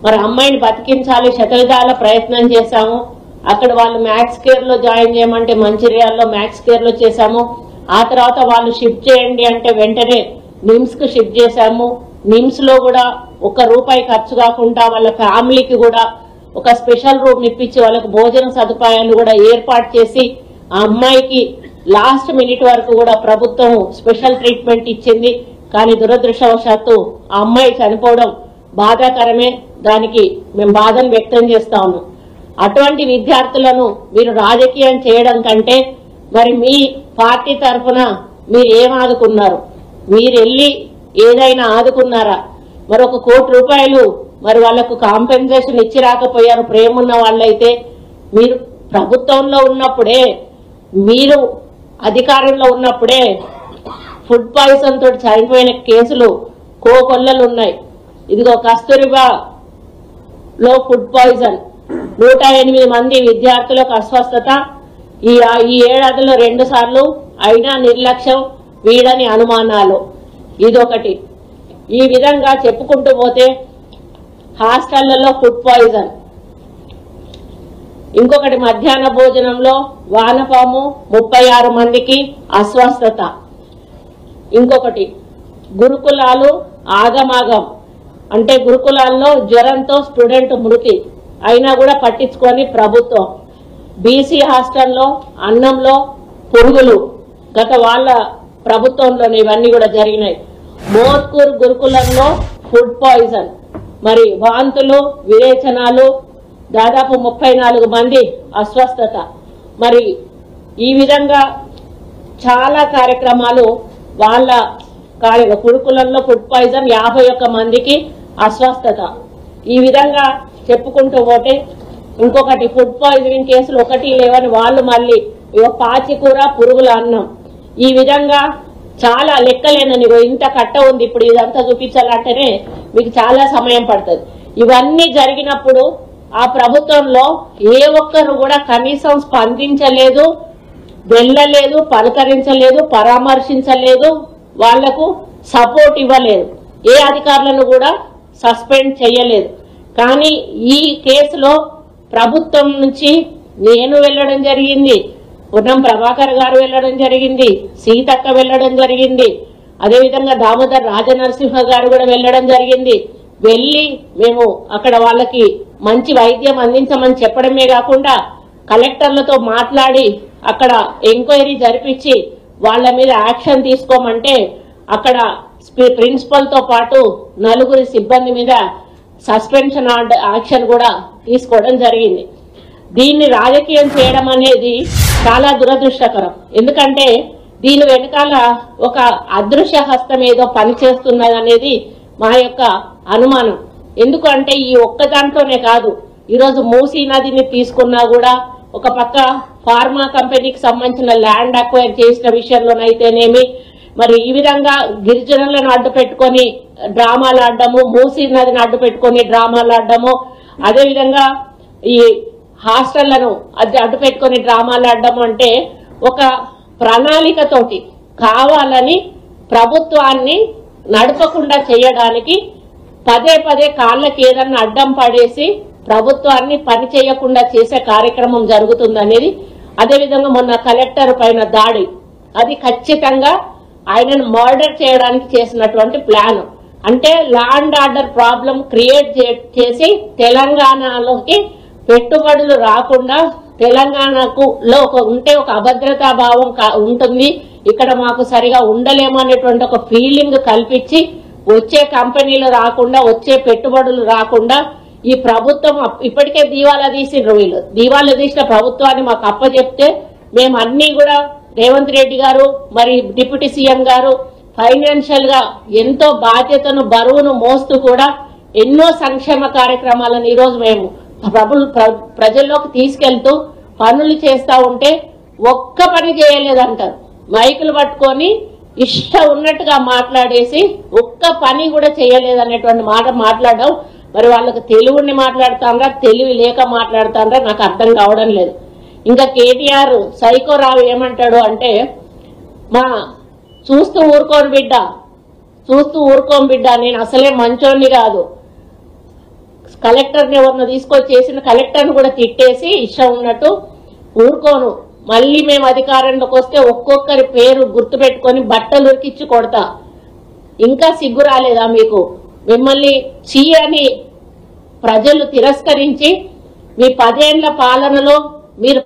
మరి అమ్మాయిని బతికించాలి శతవిధాల ప్రయత్నం చేశాము. అక్కడ వాళ్ళు మ్యాక్స్ కేర్ లో జాయిన్ చేయమంటే మంచిర్యాలలో మ్యాక్స్ కేర్ లో చేశాము. ఆ తర్వాత వాళ్ళు షిఫ్ట్ చేయండి అంటే వెంటనే నిమ్స్ కు షిఫ్ట్ చేశాము. నిమ్స్ లో కూడా ₹1 ఖర్చు కాకుండా వాళ్ళ ఫ్యామిలీకి కూడా ఒక స్పెషల్ రూమ్ ఇప్పించి వాళ్ళకు భోజన సదుపాయాలు కూడా ఏర్పాటు చేసి ఆ అమ్మాయికి లాస్ట్ మినిట్ వరకు కూడా ప్రభుత్వం స్పెషల్ ట్రీట్మెంట్ ఇచ్చింది. కానీ దురదృష్టవశాత్తు ఆ అమ్మాయి చనిపోవడం బాధాకరమే. దానికి మేము బాధను వ్యక్తం చేస్తా ఉన్నాం. అటువంటి విద్యార్థులను మీరు రాజకీయం చేయడం కంటే మరి మీ పార్టీ తరఫున మీరు ఏం ఆదుకున్నారు? మీరు వెళ్ళి ఏదైనా ఆదుకున్నారా? మరి ₹1 కోటి మరి వాళ్లకు కాంపెన్సేషన్ ఇచ్చి రాకపోయారు. ప్రేమ ఉన్న వాళ్ళైతే మీరు ప్రభుత్వంలో ఉన్నప్పుడే, మీరు అధికారంలో ఉన్నప్పుడే ఫుడ్ పాయిజన్ తోటి చనిపోయిన కేసులు కోకొల్లలు ఉన్నాయి. ఇదిగో కస్తూరిబా లో ఫుడ్ పాయిజన్ 108 మంది విద్యార్థులకు అస్వస్థత. ఈ ఏడాదిలో 2 సార్లు అయినా నిర్లక్ష్యం, వీడని అనుమానాలు. ఇదొకటి. ఈ విధంగా చెప్పుకుంటూ పోతే హాస్టళ్లలో ఫుడ్ పాయిజన్. ఇంకొకటి మధ్యాహ్న భోజనంలో వానపాము 36 మందికి అస్వస్థత. ఇంకొకటి గురుకులాలు ఆగమాగం. అంటే గురుకులాల్లో జ్వరంతో స్టూడెంట్ మృతి అయినా కూడా పట్టించుకొని ప్రభుత్వం. బీసీ హాస్టల్లో అన్నంలో పురుగులు గత వాళ్ళ ప్రభుత్వంలోనే ఇవన్నీ కూడా జరిగినాయి. మోత్కూర్ గురుకులంలో ఫుడ్ పాయిజన్, మరి వాంతులు విరేచనాలు, దాదాపు 34 మంది అస్వస్థత. మరి ఈ విధంగా చాలా కార్యక్రమాలు వాళ్ళ గురుకులంలో ఫుడ్ పాయిజన్ 51 మందికి అస్వస్థత. ఈ విధంగా చెప్పుకుంటూ పోతే ఇంకొకటి ఫుడ్ పాయిజనింగ్ కేసులు 1 లేవని వాళ్ళు మళ్ళీ పాచికూర పురుగుల అన్నం. ఈ విధంగా చాలా లెక్కలేనని ఇంత కట్ట ఉంది. ఇప్పుడు ఇదంతా చూపించాలంటేనే మీకు చాలా సమయం పడుతుంది. ఇవన్నీ జరిగినప్పుడు ఆ ప్రభుత్వంలో ఏ ఒక్కరు కూడా కనీసం స్పందించలేదు, వెళ్ళలేదు, పలకరించలేదు, పరామర్శించలేదు, వాళ్లకు సపోర్ట్ ఇవ్వలేదు. ఏ అధికారులను కూడా సస్పెండ్ చేయలేదు. కానీ ఈ కేసులో ప్రభుత్వం నుంచి నేను వెళ్ళడం జరిగింది, పున్నం ప్రభాకర్ గారు వెళ్ళడం జరిగింది, సీతక్క వెళ్ళడం జరిగింది, అదేవిధంగా దామోదర్ రాజనరసింహ గారు కూడా వెళ్ళడం జరిగింది. వెళ్ళి మేము అక్కడ వాళ్ళకి మంచి వైద్యం అందించమని చెప్పడమే కాకుండా కలెక్టర్లతో మాట్లాడి అక్కడ ఎంక్వైరీ జరిపించి వాళ్ళ మీద యాక్షన్ తీసుకోమంటే అక్కడ ప్రిన్సిపల్ తో పాటు 4 సిబ్బంది మీద సస్పెన్షన్ యాక్షన్ కూడా తీసుకోవడం జరిగింది. దీన్ని రాజకీయం చేయడం అనేది చాలా దురదృష్టకరం. ఎందుకంటే దీని వెనకాల ఒక అదృశ్య హస్తం ఏదో పనిచేస్తున్నది అనేది మా యొక్క అనుమానం. ఎందుకంటే ఈ ఒక్క దాంట్లోనే కాదు, ఈరోజు మూసీ నదిని తీసుకున్నా కూడా ఒక పక్క ఫార్మా కంపెనీకి సంబంధించిన ల్యాండ్ అక్వైర్ చేసిన విషయంలోనైతేనేమి, మరి ఈ విధంగా గిరిజనులను అడ్డు పెట్టుకొని డ్రామాలు ఆడడము, మూసీ నదిని అడ్డు పెట్టుకొని డ్రామాలు ఆడడము, అదేవిధంగా ఈ హాస్టళ్లను అడ్డు పెట్టుకొని డ్రామాలు ఆడడము అంటే ఒక ప్రణాళికతోటి కావాలని ప్రభుత్వాన్ని నడపకుండా చేయడానికి పదే పదే కాళ్ళకి ఏదన్నా అడ్డం పడేసి ప్రభుత్వాన్ని పని చేయకుండా చేసే కార్యక్రమం జరుగుతుందనేది. అదేవిధంగా మొన్న కలెక్టర్ పైన దాడి, అది ఖచ్చితంగా ఆయనను మర్డర్ చేయడానికి చేసినటువంటి ప్లాన్. అంటే law and order problem create చేసి తెలంగాణలోకి పెట్టుబడులు రాకుండా, తెలంగాణకు ఉంటే ఒక అభద్రతా భావం ఉంటుంది, ఇక్కడ మాకు సరిగా ఉండలేము అనేటువంటి ఒక ఫీలింగ్ కల్పించి వచ్చే కంపెనీలు రాకుండా, వచ్చే పెట్టుబడులు రాకుండా ఈ ప్రభుత్వం ఇప్పటికే దీవాలా తీసిండ్రు. వీళ్ళు దీవాలా తీసిన ప్రభుత్వాన్ని మాకు అప్పచెప్తే మేము అన్ని కూడా రేవంత్ రెడ్డి గారు మరి డిప్యూటీ సీఎం గారు ఫైనాన్షియల్ గా ఎంతో బాధ్యతను బరువును మోస్తూ కూడా ఎన్నో సంక్షేమ కార్యక్రమాలను ఈరోజు మేము ప్రజల్లోకి తీసుకెళ్తూ పనులు చేస్తా ఉంటే ఒక్క పని చేయలేదంటారు. మైకులు పట్టుకొని ఇష్టం ఉన్నట్టుగా మాట్లాడేసి ఒక్క పని కూడా చేయలేదనేటువంటి మాట మాట్లాడడం. మరి వాళ్ళకి తెలివిని మాట్లాడుతాండ్రా, తెలివి లేక మాట్లాడుతాండ్రా నాకు అర్థం కావడం లేదు. ఇంకా కేటీఆర్ సైకోరావు ఏమంటాడు అంటే, మా చూస్తూ ఊరుకోను బిడ్డ, చూస్తూ ఊరుకోను బిడ్డ, నేను అసలే మంచోన్ని కాదు, కలెక్టర్ని ఎవరిని తీసుకొచ్చి చేసిన కలెక్టర్ని కూడా తిట్టేసి ఇష్టం ఉన్నట్టు ఊరుకోను. మళ్ళీ మేము అధికారంలోకి వస్తే ఒక్కొక్కరి పేరు గుర్తు పెట్టుకొని బట్టలు ఉరికిచ్చి కొడతా. ఇంకా సిగ్గు రాలేదా మీకు? మిమ్మల్ని చీ అని ప్రజలు తిరస్కరించి మీ 10 ఏళ్ల పాలనలో మీరు